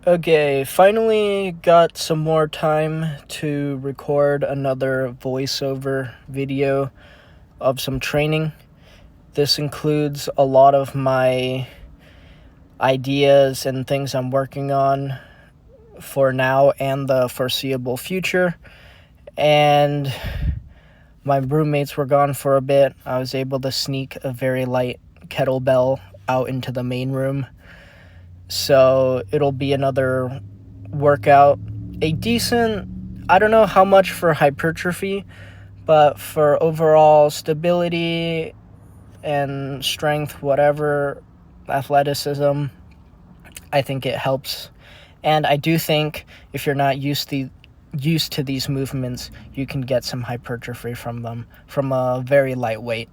Okay, finally got some more time to record another voiceover video of some training. This includes a lot of my ideas and things I'm working on for now and the foreseeable future. And my roommates were gone for a bit. I was able to sneak a very light kettlebell out into the main room. So it'll be another workout. A decent, I don't know how much for hypertrophy, but for overall stability and strength, whatever, athleticism, I think it helps. And I do think if you're not used to these movements, you can get some hypertrophy from them from a very light weight.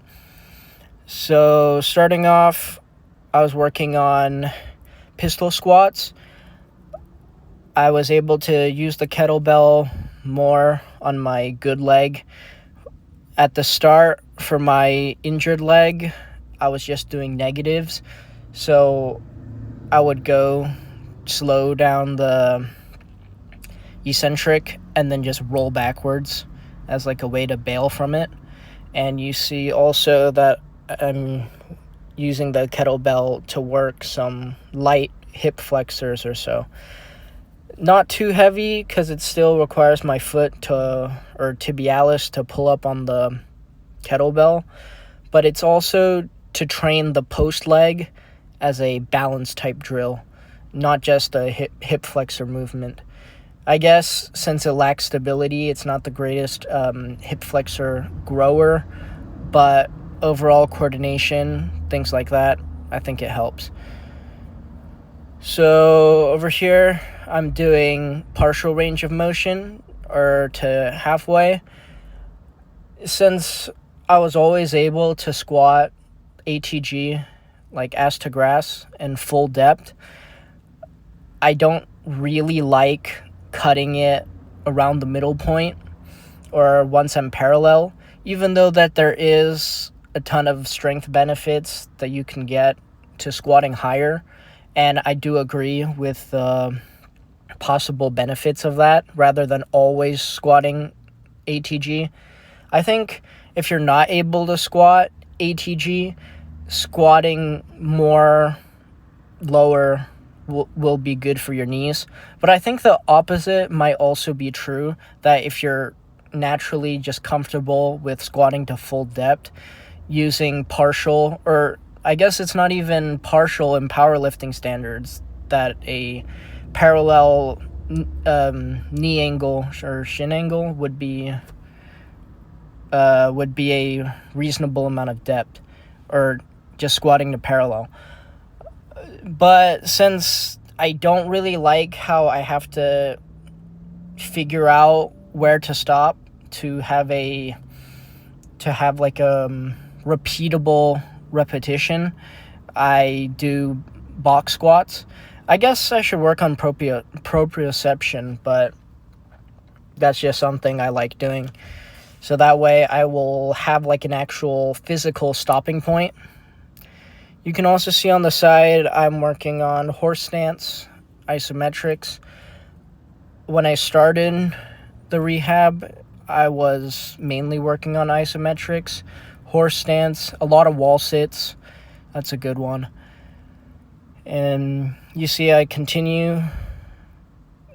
So starting off, I was working on pistol squats. I was able to use the kettlebell more on my good leg. At the start, for my injured leg, I was just doing negatives. So I would go slow down the eccentric and then just roll backwards as like a way to bail from it. And you see also that I'm using the kettlebell to work some light hip flexors or so. Not too heavy because it still requires my foot or tibialis to pull up on the kettlebell, but it's also to train the post leg as a balance type drill, not just a hip flexor movement. I guess since it lacks stability, it's not the greatest hip flexor grower, but overall coordination, things like that, I think it helps. So over here, I'm doing partial range of motion or to halfway. Since I was always able to squat ATG, like ass to grass, and full depth, I don't really like cutting it around the middle point or once I'm parallel, even though that there is a ton of strength benefits that you can get to squatting higher. And I do agree with the possible benefits of that rather than always squatting ATG. I think if you're not able to squat ATG, squatting more lower will be good for your knees. But I think the opposite might also be true, that if you're naturally just comfortable with squatting to full depth, using partial, or I guess it's not even partial in powerlifting standards, that a parallel knee angle or shin angle would be a reasonable amount of depth, or just squatting to parallel. But since I don't really like how I have to figure out where to stop to have like a repeatable repetition, I do box squats. I guess I should work on proprioception, but that's just something I like doing. So that way I will have like an actual physical stopping point. You can also see on the side I'm working on horse stance, isometrics. When I started the rehab, I was mainly working on isometrics, horse stance, a lot of wall sits. That's a good one. And you see I continue.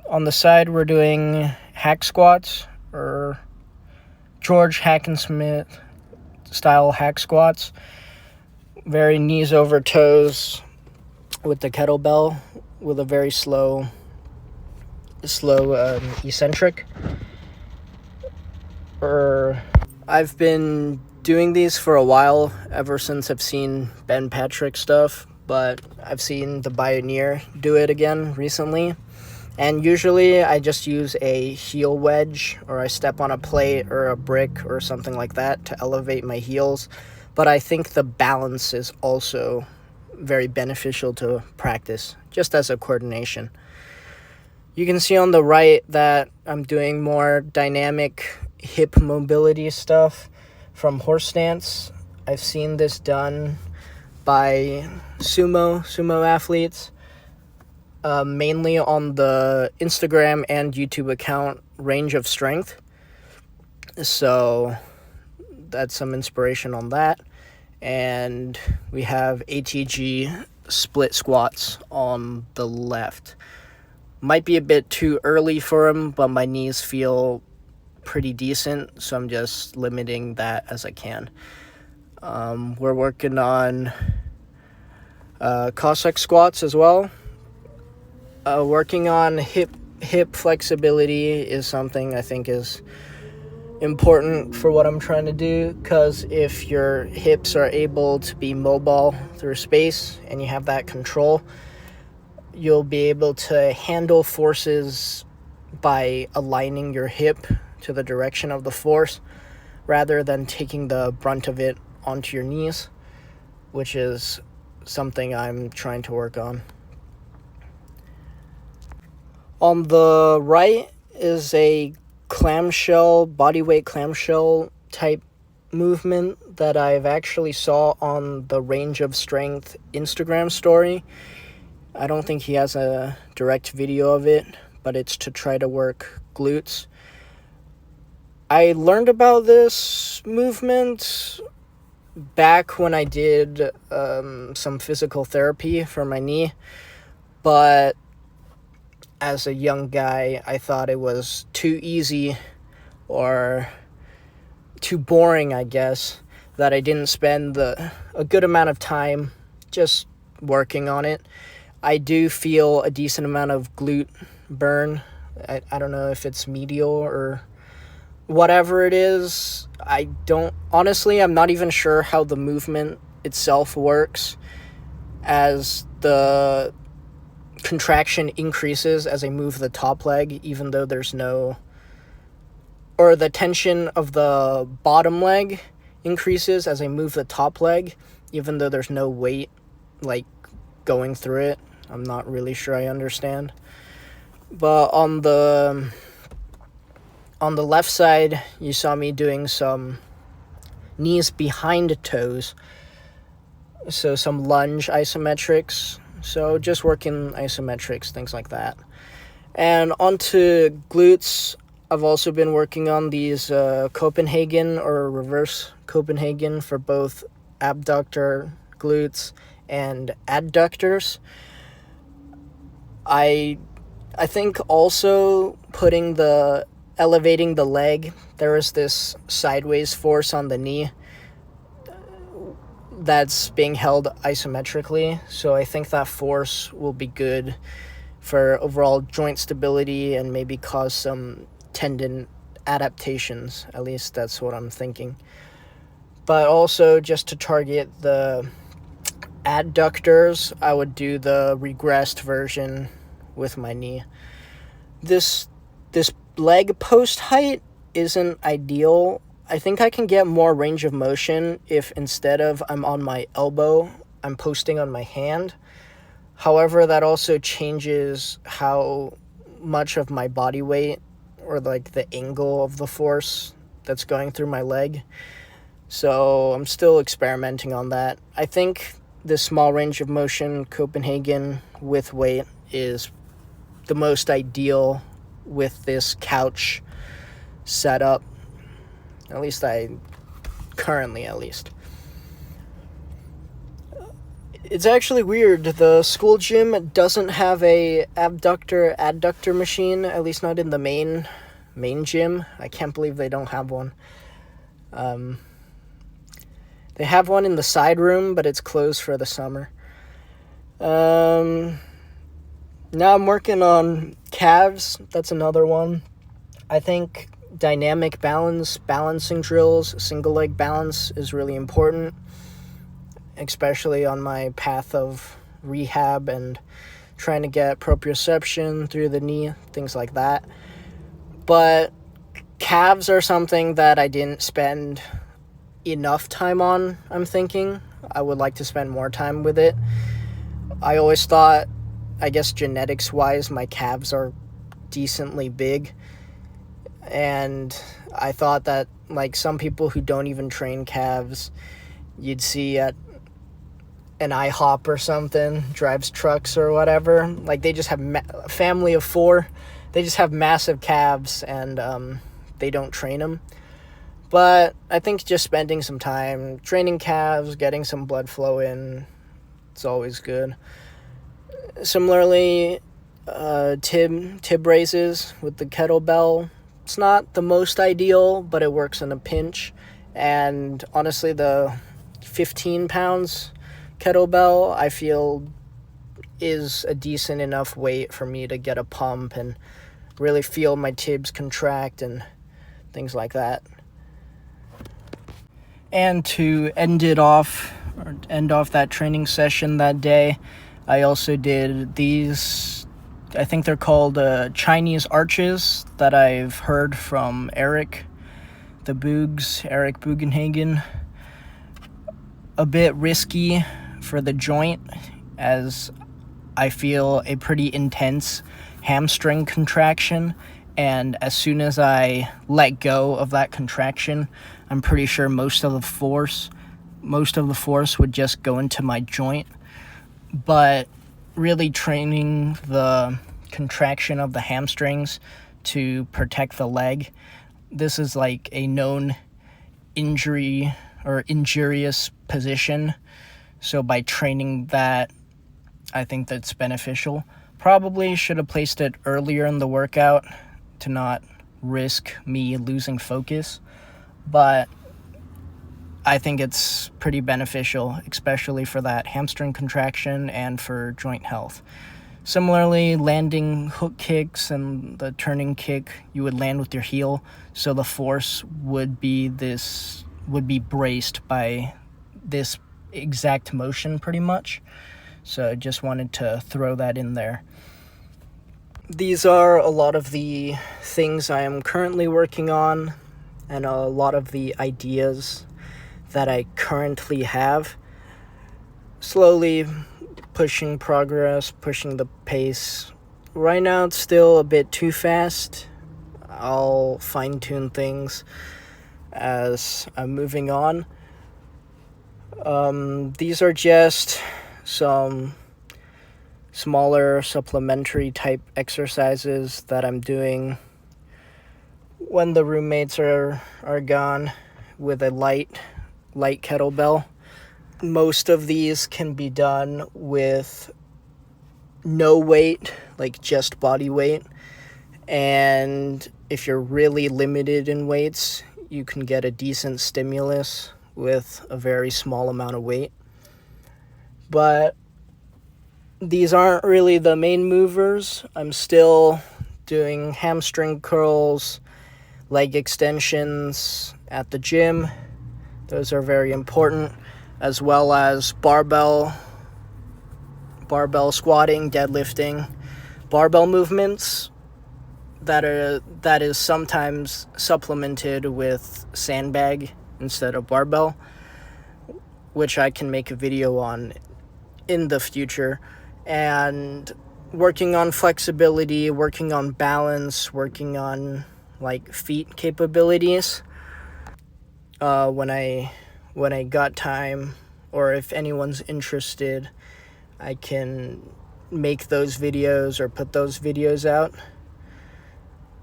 On the side, we're doing hack squats, or George Hackensmith style hack squats. Very knees over toes with the kettlebell with a very slow eccentric. I've been doing these for a while, ever since I've seen Ben Patrick stuff, but I've seen the Pioneer do it again recently. And usually I just use a heel wedge, or I step on a plate or a brick or something like that to elevate my heels. But I think the balance is also very beneficial to practice, just as a coordination. You can see on the right that I'm doing more dynamic hip mobility stuff from horse stance. I've seen this done by sumo athletes. mainly on the Instagram and YouTube account Range of Strength. So that's some inspiration on that. And we have ATG split squats on the left. Might be a bit too early for them, but my knees feel pretty decent, so I'm just limiting that as I can. We're working on Cossack squats as well. Working on hip flexibility is something I think is important for what I'm trying to do, because if your hips are able to be mobile through space and you have that control, you'll be able to handle forces by aligning your hip to the direction of the force rather than taking the brunt of it onto your knees, which is something I'm trying to work on. On the right is a clamshell, bodyweight clamshell type movement that I've actually saw on the Range of Strength Instagram story. I don't think he has a direct video of it, but it's to try to work glutes. I learned about this movement back when I did some physical therapy for my knee, but as a young guy, I thought it was too easy or too boring, I guess, that I didn't spend a good amount of time just working on it. I do feel a decent amount of glute burn. I don't know if it's medial or whatever it is. Honestly, I'm not even sure how the movement itself works, as the contraction increases as I move the top leg, even though there's no, or the tension of the bottom leg increases as I move the top leg, even though there's no weight like going through it. I'm not really sure I understand. But on the left side, you saw me doing some knees behind toes, so some lunge isometrics. So just working isometrics, things like that. And onto glutes, I've also been working on these Copenhagen or reverse Copenhagen for both abductor glutes and adductors. I think also elevating the leg, there is this sideways force on the knee that's being held isometrically, so I think that force will be good for overall joint stability and maybe cause some tendon adaptations. At least that's what I'm thinking. But also, just to target the adductors, I would do the regressed version with my knee. This leg post height isn't ideal. I think I can get more range of motion if instead of I'm on my elbow, I'm posting on my hand. However, that also changes how much of my body weight or like the angle of the force that's going through my leg. So I'm still experimenting on that. I think this small range of motion Copenhagen with weight is the most ideal with this couch setup. At least currently. It's actually weird. The school gym doesn't have a adductor machine, at least not in the main gym. I can't believe they don't have one. They have one in the side room, but it's closed for the summer. Now I'm working on calves. That's another one. I think dynamic balancing drills, single leg balance is really important, especially on my path of rehab and trying to get proprioception through the knee, things like that. But calves are something that I didn't spend enough time on, I'm thinking. I would like to spend more time with it. I always thought, I guess genetics-wise, my calves are decently big. And I thought that, like, some people who don't even train calves, you'd see at an IHOP or something, drives trucks or whatever. Like, they just have a family of 4. They just have massive calves, and they don't train them. But I think just spending some time training calves, getting some blood flow in, it's always good. Similarly, tib raises with the kettlebell. It's not the most ideal, but it works in a pinch. And honestly, the 15 pounds kettlebell, I feel, is a decent enough weight for me to get a pump and really feel my tibs contract and things like that. And to end off that training session that day, I also did these, I think they're called Chinese arches, that I've heard from Eric Bugenhagen. A bit risky for the joint, as I feel a pretty intense hamstring contraction, and as soon as I let go of that contraction, I'm pretty sure most of the force would just go into my joint. But really training the contraction of the hamstrings to protect the leg, this is like a known injury or injurious position. So by training that, I think that's beneficial. Probably should have placed it earlier in the workout to not risk me losing focus. But I think it's pretty beneficial, especially for that hamstring contraction and for joint health. Similarly, landing hook kicks and the turning kick, you would land with your heel, so the force would be braced by this exact motion pretty much. So I just wanted to throw that in there. These are a lot of the things I am currently working on and a lot of the ideas that I currently have. Slowly pushing progress, pushing the pace. Right now it's still a bit too fast. I'll fine-tune things as I'm moving on. These are just some smaller supplementary type exercises that I'm doing when the roommates are gone with a light kettlebell. Most of these can be done with no weight, like just body weight. And if you're really limited in weights, you can get a decent stimulus with a very small amount of weight. But these aren't really the main movers. I'm still doing hamstring curls, leg extensions at the gym. Those are very important, as well as barbell squatting, deadlifting, barbell movements that is sometimes supplemented with sandbag instead of barbell, which I can make a video on in the future. And working on flexibility, working on balance, working on like feet capabilities. When I got time, or if anyone's interested, I can make those videos or put those videos out.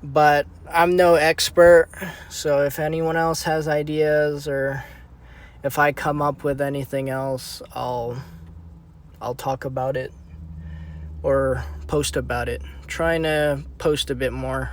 But I'm no expert, so if anyone else has ideas or if I come up with anything else, I'll talk about it or post about it. Trying to post a bit more.